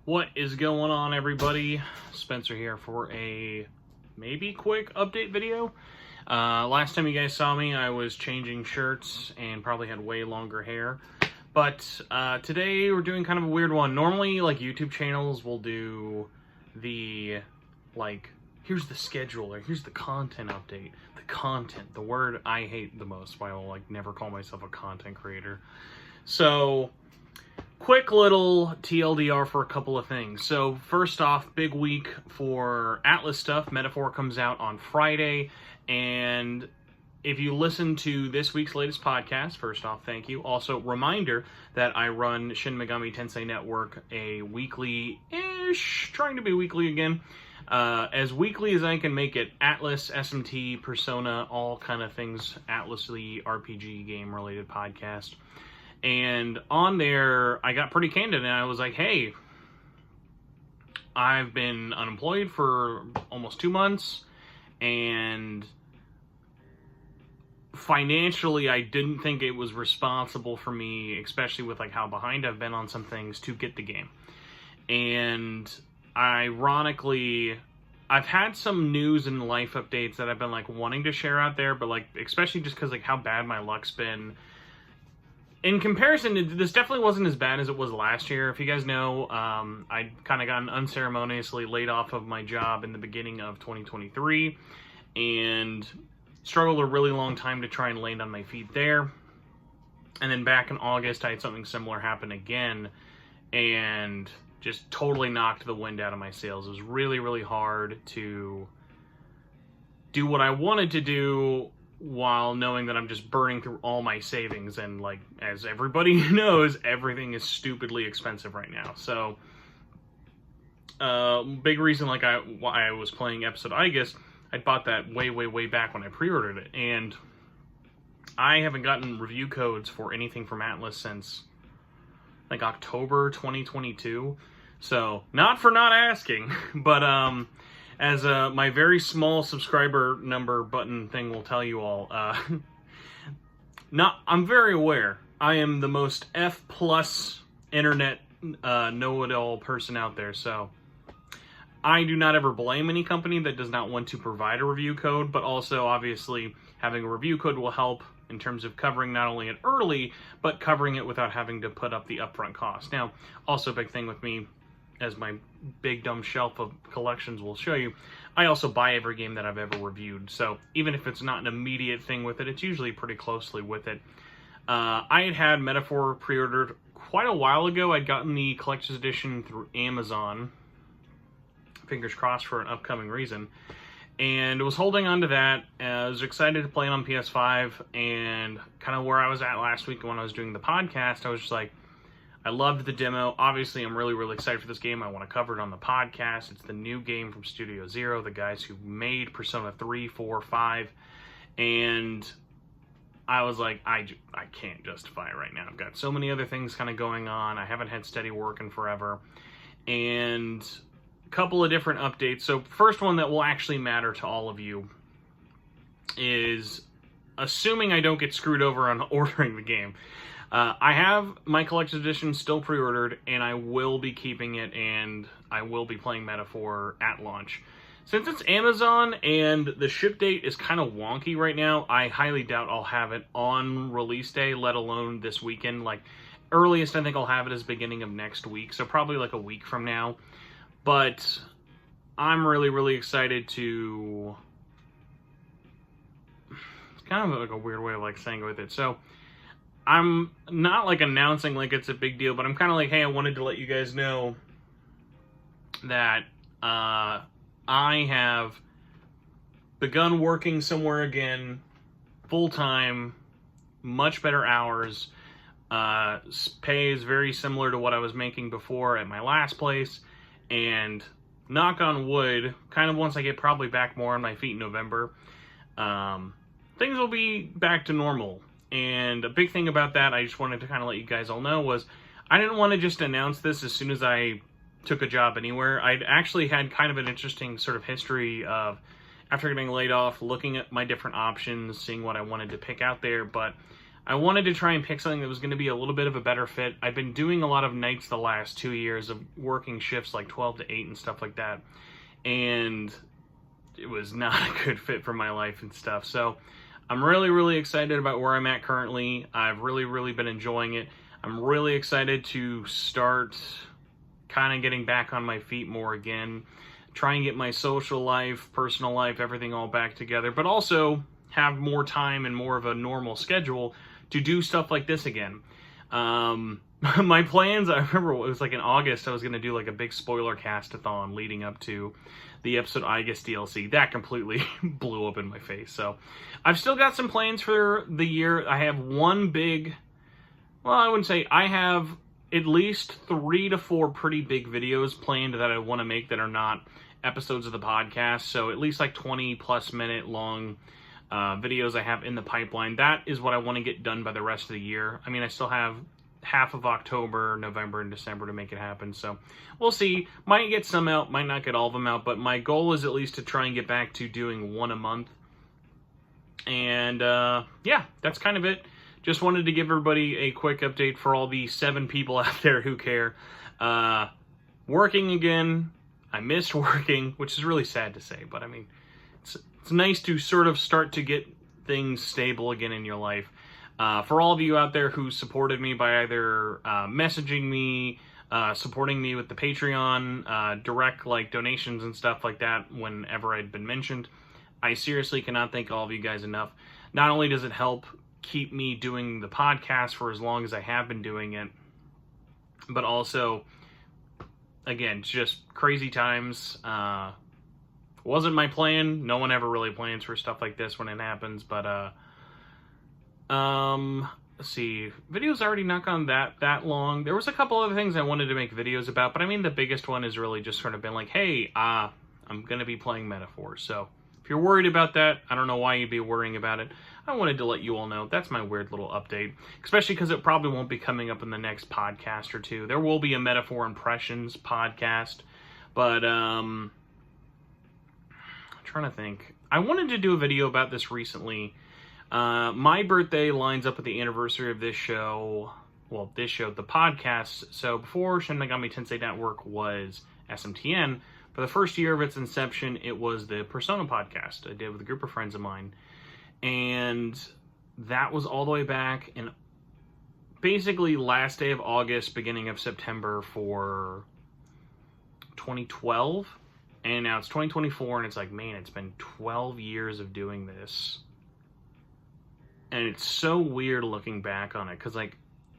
What is going on, everybody? Spencer here for a maybe quick update video. Last time you guys saw me, I was changing shirts and probably had way longer hair. But today we're doing kind of a weird one. Normally, like, YouTube channels will do the, like, here's the schedule, or here's the content update. The content, the word I hate the most, why I will, like, never call myself a content creator. So, quick little TLDR for a couple of things. So, first off, big week for Atlas stuff. Metaphor comes out on Friday, and if you listen to this week's latest podcast, first off, thank you. Also, reminder that I run Shin Megami Tensei Network, a weekly-ish, trying to be weekly again, as weekly as I can make it. Atlas, SMT, Persona, all kind of things, Atlas-y RPG game-related podcast. And on there, I got pretty candid, and I was like, hey, I've been unemployed for almost 2 months, and financially, I didn't think it was responsible for me, especially with, like, how behind I've been on some things, to get the game. And ironically, I've had some news and life updates that I've been, like, wanting to share out there, but, like, especially just because, like, how bad my luck's been. In comparison, this definitely wasn't as bad as it was last year. If you guys know, I kind of gotten unceremoniously laid off of my job in the beginning of 2023, and struggled a really long time to try and land on my feet there. And then back in August, I had something similar happen again, and just totally knocked the wind out of my sails. It was really, really hard to do what I wanted to do while knowing that I'm just burning through all my savings. And, like, as everybody knows, everything is stupidly expensive right now. So, big reason, like, why I was playing Episode Aegis, I bought that way back when I pre-ordered it, and I haven't gotten review codes for anything from Atlas since, like, October 2022. So, not for not asking, but as my very small subscriber number button thing will tell you all, I'm very aware I am the most F+ internet know-it-all person out there, so I do not ever blame any company that does not want to provide a review code, but also, obviously, having a review code will help in terms of covering not only it early, but covering it without having to put up the upfront cost. Now, also a big thing with me, as my big dumb shelf of collections will show you, I also buy every game that I've ever reviewed, so even if it's not an immediate thing with it, it's usually pretty closely with it. I had Metaphor pre-ordered quite a while ago. I'd gotten the collector's edition through Amazon, fingers crossed for an upcoming reason, and was holding on to that. I was excited to play it on PS5, and kind of where I was at last week when I was doing the podcast, I was just like, I loved the demo. Obviously, I'm really excited for this game. I want to cover it on the podcast. It's the new game from Studio Zero, the guys who made Persona 3, 4, 5, and I was like, I can't justify it right now. I've got so many other things kind of going on. I haven't had steady work in forever, and couple of different updates. So first one that will actually matter to all of you is, assuming I don't get screwed over on ordering the game, I have my collector's edition still pre-ordered, and I will be keeping it, and I will be playing Metaphor at launch. Since it's Amazon and the ship date is kind of wonky right now, I highly doubt I'll have it on release day, let alone this weekend. Like, earliest I think I'll have it is beginning of next week, so probably like a week from now. But I'm really excited to, it's kind of like a weird way of, like, saying it with it. So I'm not, like, announcing like it's a big deal, but I'm kind of like, hey, I wanted to let you guys know that I have begun working somewhere again, full-time, much better hours. Pay is very similar to what I was making before at my last place. And knock on wood, kind of once I get probably back more on my feet in November, things will be back to normal. And a big thing about that, I just wanted to kind of let you guys all know, was I didn't want to just announce this as soon as I took a job anywhere. I'd actually had kind of an interesting sort of history of, after getting laid off, looking at my different options, seeing what I wanted to pick out there, but I wanted to try and pick something that was going to be a little bit of a better fit. I've been doing a lot of nights the last 2 years of working shifts like 12 to 8 and stuff like that. And it was not a good fit for my life and stuff. So I'm really, really excited about where I'm at currently. I've really, really been enjoying it. I'm really excited to start kind of getting back on my feet more again. Try and get my social life, personal life, everything all back together. But also have more time and more of a normal schedule to do stuff like this again. My plans, I remember it was like in August, I was going to do like a big spoiler cast-a-thon leading up to the episode I Guess DLC. That completely blew up in my face. So I've still got some plans for the year. I have one big, well, I wouldn't say, I have at least 3 to 4 pretty big videos planned that I want to make that are not episodes of the podcast. So at least like 20 plus minute long videos I have in the pipeline. That is what I want to get done by the rest of the year. I mean, I still have half of October, November, and December to make it happen. So we'll see. Might get some out, might not get all of them out, but my goal is at least to try and get back to doing one a month. And yeah, that's kind of it. Just wanted to give everybody a quick update for all the 7 people out there who care. Working again. I missed working, which is really sad to say, but I mean, it's nice to sort of start to get things stable again in your life. For all of you out there who supported me by either messaging me, supporting me with the Patreon, direct like donations and stuff like that whenever I'd been mentioned, I seriously cannot thank all of you guys enough. Not only does it help keep me doing the podcast for as long as I have been doing it, but also, again, just crazy times. Wasn't my plan. No one ever really plans for stuff like this when it happens, but let's see. Videos already not gone that long. There was a couple other things I wanted to make videos about, but I mean the biggest one has really just sort of been like, hey, I'm gonna be playing Metaphor. So if you're worried about that, I don't know why you'd be worrying about it. I wanted to let you all know. That's my weird little update, especially because it probably won't be coming up in the next podcast or two. There will be a Metaphor Impressions podcast, but I'm trying to think. I wanted to do a video about this recently. My birthday lines up with the anniversary of this show. Well, this show, the podcast. So before Shin Megami Tensei Network was SMTN, for the first year of its inception, it was the Persona podcast I did with a group of friends of mine. And that was all the way back in basically last day of August, beginning of September for 2012. And now it's 2024, and it's like, man, it's been 12 years of doing this. And it's so weird looking back on it, because, like,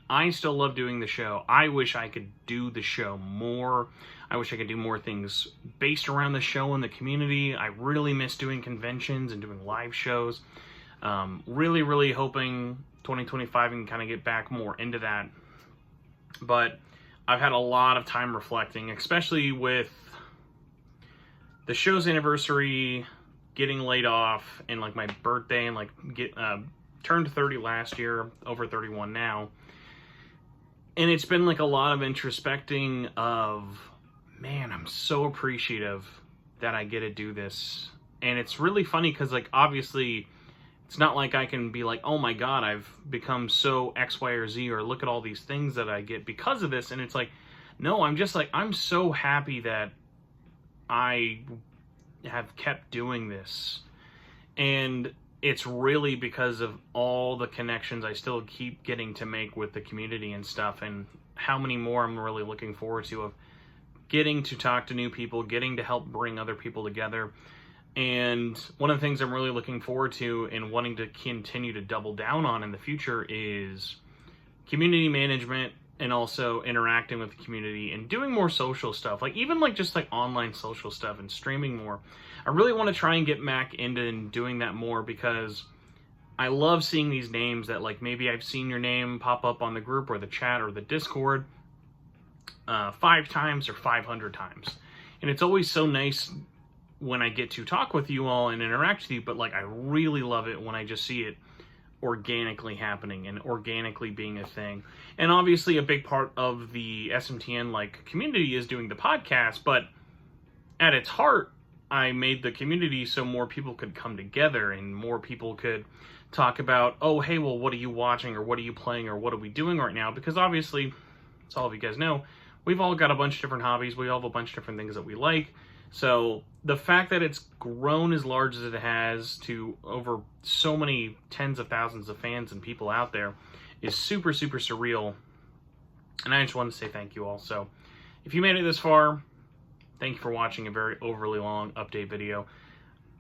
I still love doing the show. I wish I could do the show more. I wish I could do more things based around the show and the community. I really miss doing conventions and doing live shows. Really, really hoping 2025 can kind of get back more into that. But I've had a lot of time reflecting, especially with the show's anniversary, getting laid off, and like my birthday, and like turned 30 last year, over 31 now. And it's been like a lot of introspecting of, man, I'm so appreciative that I get to do this. And it's really funny because, like, obviously it's not like I can be like, oh my god, I've become so X, Y, or Z, or look at all these things that I get because of this. And it's like, no, I'm just like, I'm so happy that I have kept doing this. And it's really because of all the connections I still keep getting to make with the community and stuff, and how many more I'm really looking forward to, of getting to talk to new people, getting to help bring other people together. And one of the things I'm really looking forward to and wanting to continue to double down on in the future is community management, and also interacting with the community and doing more social stuff, like even like just like online social stuff and streaming more. I really want to try and get back into doing that more, because I love seeing these names that, like, maybe I've seen your name pop up on the group or the chat or the Discord 5 times or 500 times. And it's always so nice when I get to talk with you all and interact with you, but like I really love it when I just see it organically happening and organically being a thing. And obviously a big part of the SMTN like community is doing the podcast, but at its heart, I made the community so more people could come together and more people could talk about, oh, hey, well, what are you watching or what are you playing or what are we doing right now? Because obviously, as all of you guys know, we've all got a bunch of different hobbies. We all have a bunch of different things that we like. So the fact that it's grown as large as it has to over so many tens of thousands of fans and people out there is super, super surreal. And I just want to say thank you all. So if you made it this far, thank you for watching a very overly long update video.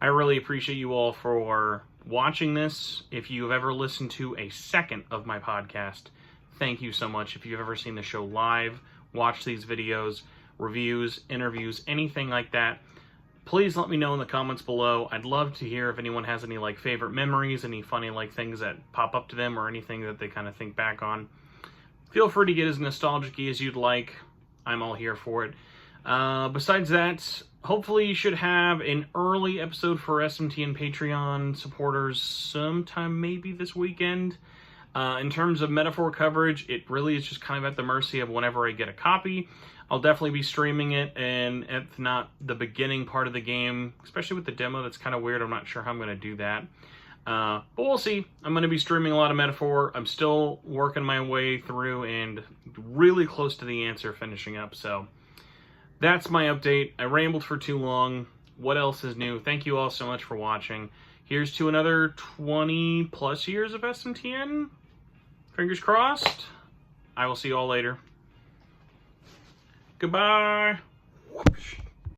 I really appreciate you all for watching this. If you've ever listened to a second of my podcast, thank you so much. If you've ever seen the show live, watch these videos, reviews, interviews, anything like that, please let me know in the comments below. I'd love to hear if anyone has any like favorite memories, any funny like things that pop up to them or anything that they kind of think back on. Feel free to get as nostalgic-y as you'd like. I'm all here for it. Besides that, hopefully you should have an early episode for SMTN Patreon supporters sometime maybe this weekend. In terms of metaphor coverage, it really is just kind of at the mercy of whenever I get a copy. I'll definitely be streaming it, and if not the beginning part of the game, especially with the demo, that's kind of weird. I'm not sure how I'm going to do that. But we'll see. I'm going to be streaming a lot of metaphor. I'm still working my way through and really close to the answer finishing up. So that's my update. I rambled for too long. What else is new? Thank you all so much for watching. Here's to another 20 plus years of SMTN. Fingers crossed. I will see you all later. Goodbye. Whoosh.